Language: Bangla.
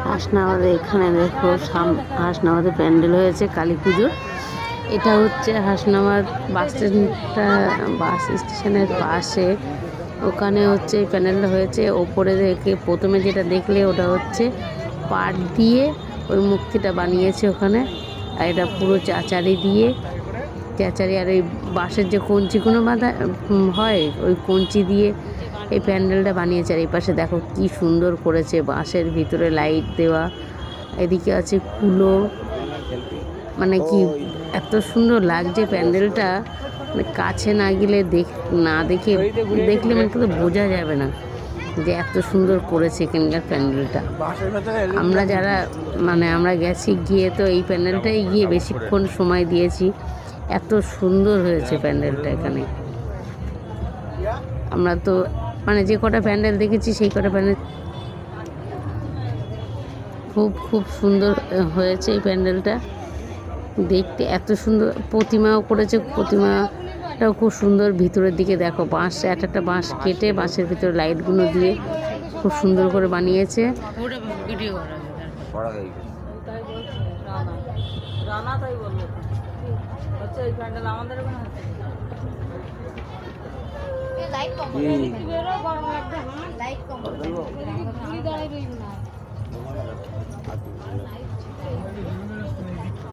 হাসনাবাদে এখানে দেখো হাসনাবাদে প্যান্ডেল হয়েছে কালী পুজোর। এটা হচ্ছে হাসনাবাদ বাস স্টেশনের পাশে, ওখানে হচ্ছে এই প্যান্ডেলটা হয়েছে। ওপরে দেখে প্রথমে যেটা দেখলে ওটা হচ্ছে পাট দিয়ে ওই মূর্তিটা বানিয়েছে ওখানে, আর এটা পুরো চাচারি দিয়ে চাচারি, আর এই বাঁশের যে কঞ্চিগুলো বাঁধা হয় ওই কঞ্চি দিয়ে এই প্যান্ডেলটা বানিয়েছে। আর এই পাশে দেখো কি সুন্দর করেছে, বাঁশের ভিতরে লাইট দেওয়া, এদিকে আছে কুলো, মানে কি এত সুন্দর লাগছে প্যান্ডেলটা, মানে কাছে না গেলে দেখলে মানে কিন্তু বোঝা যাবে না যে এত সুন্দর করেছে এখানকার প্যান্ডেলটা। আমরা গেছি গিয়ে তো এই প্যান্ডেলটাই গিয়ে বেশিক্ষণ সময় দিয়েছি, এত সুন্দর হয়েছে প্যান্ডেলটা এখানে। আমরা তো মানে যে কটা প্যান্ডেল দেখেছি সেই কটা প্যান্ডেল খুব সুন্দর হয়েছে এই প্যান্ডেলটা দেখতে, এত সুন্দর প্রতিমাও করেছে, প্রতিমাটাও খুব সুন্দর। ভিতরের দিকে দেখো বাঁশ, একটা বাঁশ কেটে বাঁশের ভিতরে লাইটগুলো দিয়ে খুব সুন্দর করে বানিয়েছে।